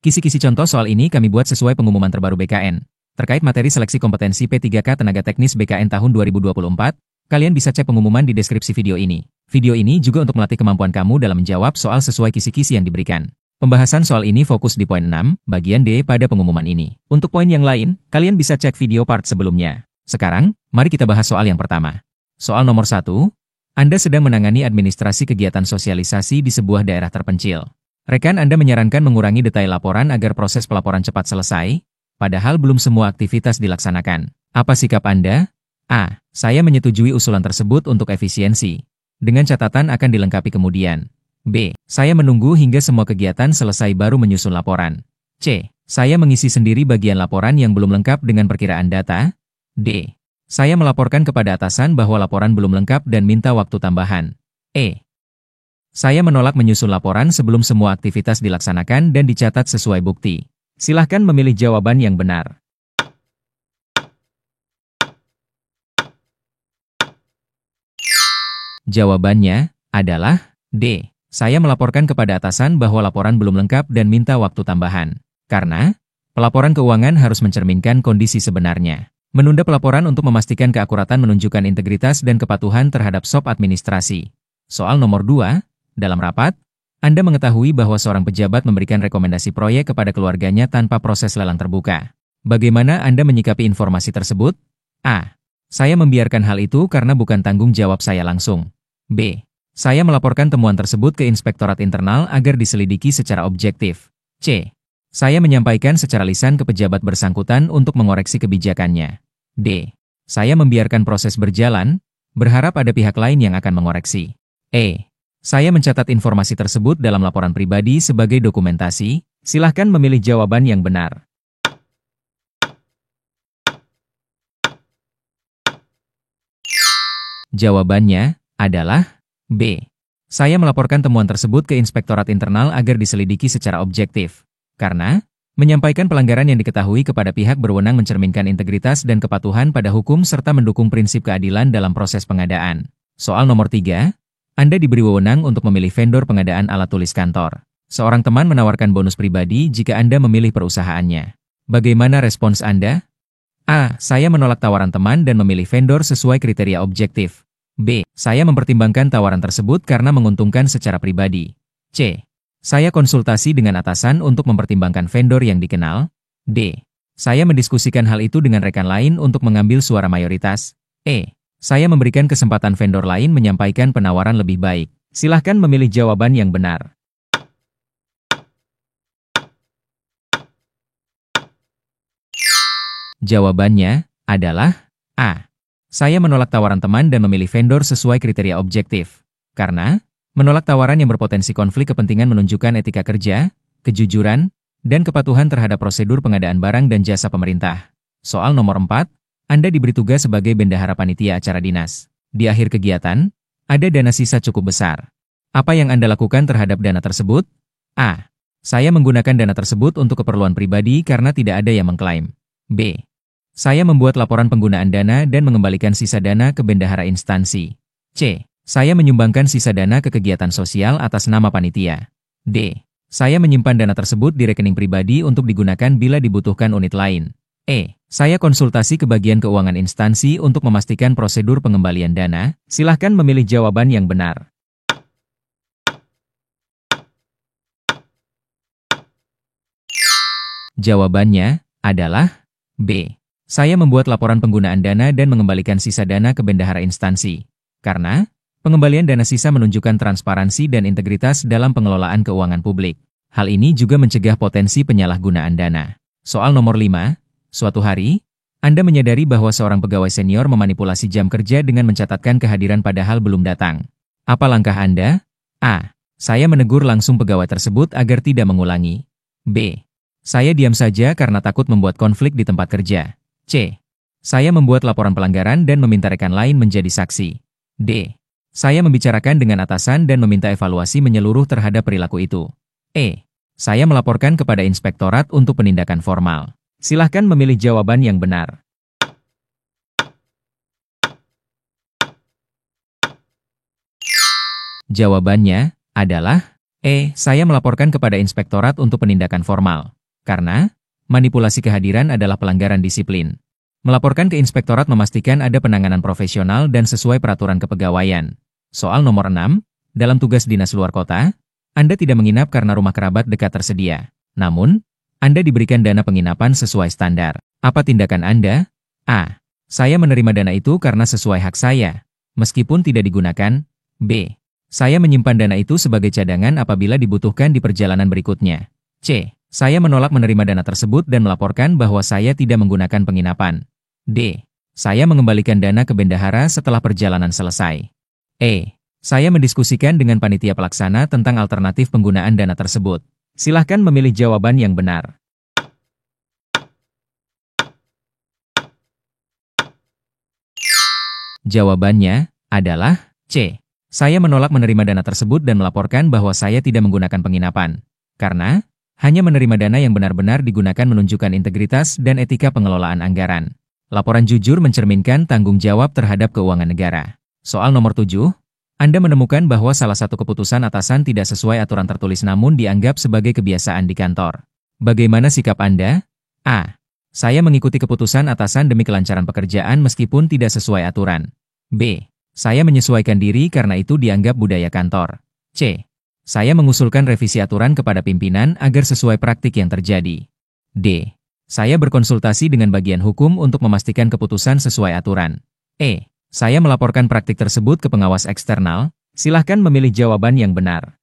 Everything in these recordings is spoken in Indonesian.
Kisi-kisi contoh soal ini kami buat sesuai pengumuman terbaru BKN. Terkait materi seleksi kompetensi P3K Tenaga Teknis BKN tahun 2024, kalian bisa cek pengumuman di deskripsi video ini. Video ini juga untuk melatih kemampuan kamu dalam menjawab soal sesuai kisi-kisi yang diberikan. Pembahasan soal ini fokus di poin 6, bagian D pada pengumuman ini. Untuk poin yang lain, kalian bisa cek video part sebelumnya. Sekarang, mari kita bahas soal yang pertama. Soal nomor 1, Anda sedang menangani administrasi kegiatan sosialisasi di sebuah daerah terpencil. Rekan Anda menyarankan mengurangi detail laporan agar proses pelaporan cepat selesai, padahal belum semua aktivitas dilaksanakan. Apa sikap Anda? A. Saya menyetujui usulan tersebut untuk efisiensi. Dengan catatan akan dilengkapi kemudian. B. Saya menunggu hingga semua kegiatan selesai baru menyusun laporan. C. Saya mengisi sendiri bagian laporan yang belum lengkap dengan perkiraan data. D. Saya melaporkan kepada atasan bahwa laporan belum lengkap dan minta waktu tambahan. E. Saya menolak menyusun laporan sebelum semua aktivitas dilaksanakan dan dicatat sesuai bukti. Silahkan memilih jawaban yang benar. Jawabannya adalah D. Saya melaporkan kepada atasan bahwa laporan belum lengkap dan minta waktu tambahan. Karena pelaporan keuangan harus mencerminkan kondisi sebenarnya. Menunda pelaporan untuk memastikan keakuratan menunjukkan integritas dan kepatuhan terhadap SOP administrasi. Soal nomor 2, dalam rapat, Anda mengetahui bahwa seorang pejabat memberikan rekomendasi proyek kepada keluarganya tanpa proses lelang terbuka. Bagaimana Anda menyikapi informasi tersebut? A. Saya membiarkan hal itu karena bukan tanggung jawab saya langsung. B. Saya melaporkan temuan tersebut ke Inspektorat Internal agar diselidiki secara objektif. C. Saya menyampaikan secara lisan ke pejabat bersangkutan untuk mengoreksi kebijakannya. D. Saya membiarkan proses berjalan, berharap ada pihak lain yang akan mengoreksi. E. Saya mencatat informasi tersebut dalam laporan pribadi sebagai dokumentasi. Silahkan memilih jawaban yang benar. Jawabannya adalah B. Saya melaporkan temuan tersebut ke Inspektorat Internal agar diselidiki secara objektif. Karena menyampaikan pelanggaran yang diketahui kepada pihak berwenang mencerminkan integritas dan kepatuhan pada hukum serta mendukung prinsip keadilan dalam proses pengadaan. Soal nomor 3, Anda diberi wewenang untuk memilih vendor pengadaan alat tulis kantor. Seorang teman menawarkan bonus pribadi jika Anda memilih perusahaannya. Bagaimana respons Anda? A. Saya menolak tawaran teman dan memilih vendor sesuai kriteria objektif. B. Saya mempertimbangkan tawaran tersebut karena menguntungkan secara pribadi. C. Saya konsultasi dengan atasan untuk mempertimbangkan vendor yang dikenal. D. Saya mendiskusikan hal itu dengan rekan lain untuk mengambil suara mayoritas. E. Saya memberikan kesempatan vendor lain menyampaikan penawaran lebih baik. Silahkan memilih jawaban yang benar. Jawabannya adalah A. Saya menolak tawaran teman dan memilih vendor sesuai kriteria objektif. Karena menolak tawaran yang berpotensi konflik kepentingan menunjukkan etika kerja, kejujuran, dan kepatuhan terhadap prosedur pengadaan barang dan jasa pemerintah. Soal nomor 4, Anda diberi tugas sebagai bendahara panitia acara dinas. Di akhir kegiatan, ada dana sisa cukup besar. Apa yang Anda lakukan terhadap dana tersebut? A. Saya menggunakan dana tersebut untuk keperluan pribadi karena tidak ada yang mengklaim. B. Saya membuat laporan penggunaan dana dan mengembalikan sisa dana ke bendahara instansi. C. Saya menyumbangkan sisa dana ke kegiatan sosial atas nama panitia. D. Saya menyimpan dana tersebut di rekening pribadi untuk digunakan bila dibutuhkan unit lain. E. Saya konsultasi ke bagian keuangan instansi untuk memastikan prosedur pengembalian dana. Silahkan memilih jawaban yang benar. Jawabannya adalah B. Saya membuat laporan penggunaan dana dan mengembalikan sisa dana ke bendahara instansi. Karena pengembalian dana sisa menunjukkan transparansi dan integritas dalam pengelolaan keuangan publik. Hal ini juga mencegah potensi penyalahgunaan dana. Soal nomor 5, suatu hari, Anda menyadari bahwa seorang pegawai senior memanipulasi jam kerja dengan mencatatkan kehadiran padahal belum datang. Apa langkah Anda? A. Saya menegur langsung pegawai tersebut agar tidak mengulangi. B. Saya diam saja karena takut membuat konflik di tempat kerja. C. Saya membuat laporan pelanggaran dan meminta rekan lain menjadi saksi. D. Saya membicarakan dengan atasan dan meminta evaluasi menyeluruh terhadap perilaku itu. E. Saya melaporkan kepada inspektorat untuk penindakan formal. Silahkan memilih jawaban yang benar. Jawabannya adalah E. Saya melaporkan kepada inspektorat untuk penindakan formal. Karena, manipulasi kehadiran adalah pelanggaran disiplin. Melaporkan ke inspektorat memastikan ada penanganan profesional dan sesuai peraturan kepegawaian. Soal nomor 6, dalam tugas dinas luar kota, Anda tidak menginap karena rumah kerabat dekat tersedia. Namun, Anda diberikan dana penginapan sesuai standar. Apa tindakan Anda? A. Saya menerima dana itu karena sesuai hak saya, meskipun tidak digunakan. B. Saya menyimpan dana itu sebagai cadangan apabila dibutuhkan di perjalanan berikutnya. C. Saya menolak menerima dana tersebut dan melaporkan bahwa saya tidak menggunakan penginapan. D. Saya mengembalikan dana ke bendahara setelah perjalanan selesai. E. Saya mendiskusikan dengan panitia pelaksana tentang alternatif penggunaan dana tersebut. Silahkan memilih jawaban yang benar. Jawabannya adalah C. Saya menolak menerima dana tersebut dan melaporkan bahwa saya tidak menggunakan penginapan. Karena, hanya menerima dana yang benar-benar digunakan menunjukkan integritas dan etika pengelolaan anggaran. Laporan jujur mencerminkan tanggung jawab terhadap keuangan negara. Soal nomor 7, Anda menemukan bahwa salah satu keputusan atasan tidak sesuai aturan tertulis namun dianggap sebagai kebiasaan di kantor. Bagaimana sikap Anda? A. Saya mengikuti keputusan atasan demi kelancaran pekerjaan meskipun tidak sesuai aturan. B. Saya menyesuaikan diri karena itu dianggap budaya kantor. C. Saya mengusulkan revisi aturan kepada pimpinan agar sesuai praktik yang terjadi. D. Saya berkonsultasi dengan bagian hukum untuk memastikan keputusan sesuai aturan. E. Saya melaporkan praktik tersebut ke pengawas eksternal. Silahkan memilih jawaban yang benar.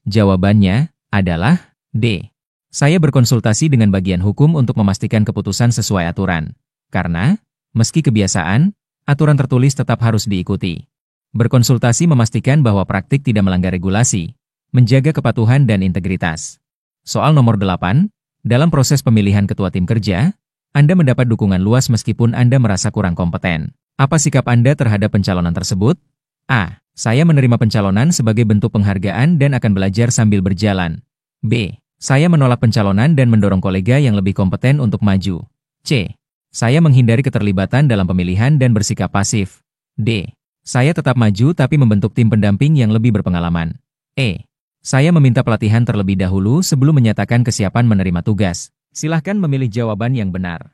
Jawabannya adalah D. Saya berkonsultasi dengan bagian hukum untuk memastikan keputusan sesuai aturan. Karena, meski kebiasaan, aturan tertulis tetap harus diikuti. Berkonsultasi memastikan bahwa praktik tidak melanggar regulasi, menjaga kepatuhan dan integritas. Soal nomor 8, dalam proses pemilihan ketua tim kerja, Anda mendapat dukungan luas meskipun Anda merasa kurang kompeten. Apa sikap Anda terhadap pencalonan tersebut? A. Saya menerima pencalonan sebagai bentuk penghargaan dan akan belajar sambil berjalan. B. Saya menolak pencalonan dan mendorong kolega yang lebih kompeten untuk maju. C. Saya menghindari keterlibatan dalam pemilihan dan bersikap pasif. D. Saya tetap maju tapi membentuk tim pendamping yang lebih berpengalaman. E. Saya meminta pelatihan terlebih dahulu sebelum menyatakan kesiapan menerima tugas. Silahkan memilih jawaban yang benar.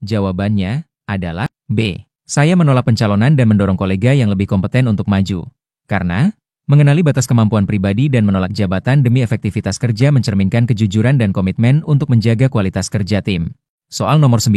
Jawabannya adalah B. Saya menolak pencalonan dan mendorong kolega yang lebih kompeten untuk maju. Karena, mengenali batas kemampuan pribadi dan menolak jabatan demi efektivitas kerja mencerminkan kejujuran dan komitmen untuk menjaga kualitas kerja tim. Soal nomor 9,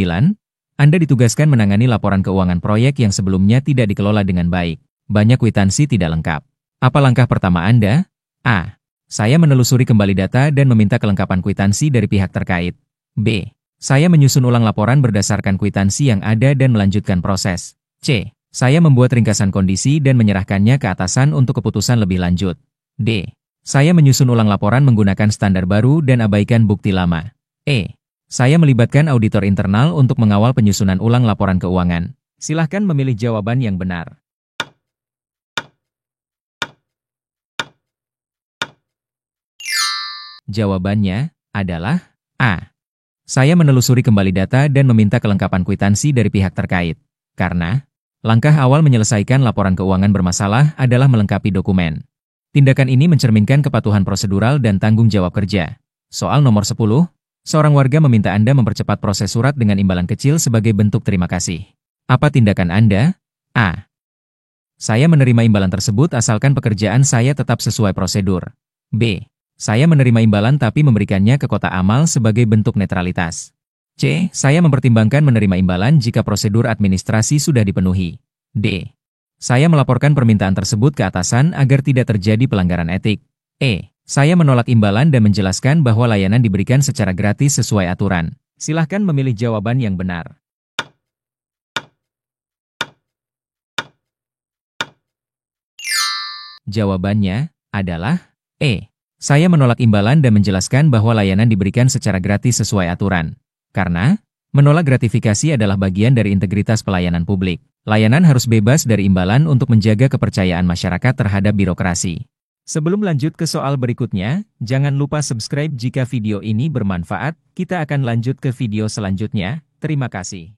Anda ditugaskan menangani laporan keuangan proyek yang sebelumnya tidak dikelola dengan baik. Banyak kwitansi tidak lengkap. Apa langkah pertama Anda? A. Saya menelusuri kembali data dan meminta kelengkapan kwitansi dari pihak terkait. B. Saya menyusun ulang laporan berdasarkan kwitansi yang ada dan melanjutkan proses. C. Saya membuat ringkasan kondisi dan menyerahkannya ke atasan untuk keputusan lebih lanjut. D. Saya menyusun ulang laporan menggunakan standar baru dan abaikan bukti lama. E. Saya melibatkan auditor internal untuk mengawal penyusunan ulang laporan keuangan. Silahkan memilih jawaban yang benar. Jawabannya adalah A. Saya menelusuri kembali data dan meminta kelengkapan kwitansi dari pihak terkait. Karena, langkah awal menyelesaikan laporan keuangan bermasalah adalah melengkapi dokumen. Tindakan ini mencerminkan kepatuhan prosedural dan tanggung jawab kerja. Soal nomor 10, seorang warga meminta Anda mempercepat proses surat dengan imbalan kecil sebagai bentuk terima kasih. Apa tindakan Anda? A. Saya menerima imbalan tersebut asalkan pekerjaan saya tetap sesuai prosedur. B. Saya menerima imbalan tapi memberikannya ke kotak amal sebagai bentuk netralitas. C. Saya mempertimbangkan menerima imbalan jika prosedur administrasi sudah dipenuhi. D. Saya melaporkan permintaan tersebut ke atasan agar tidak terjadi pelanggaran etik. E. Saya menolak imbalan dan menjelaskan bahwa layanan diberikan secara gratis sesuai aturan. Silahkan memilih jawaban yang benar. Jawabannya adalah E. Saya menolak imbalan dan menjelaskan bahwa layanan diberikan secara gratis sesuai aturan. Karena, menolak gratifikasi adalah bagian dari integritas pelayanan publik. Layanan harus bebas dari imbalan untuk menjaga kepercayaan masyarakat terhadap birokrasi. Sebelum lanjut ke soal berikutnya, jangan lupa subscribe jika video ini bermanfaat. Kita akan lanjut ke video selanjutnya. Terima kasih.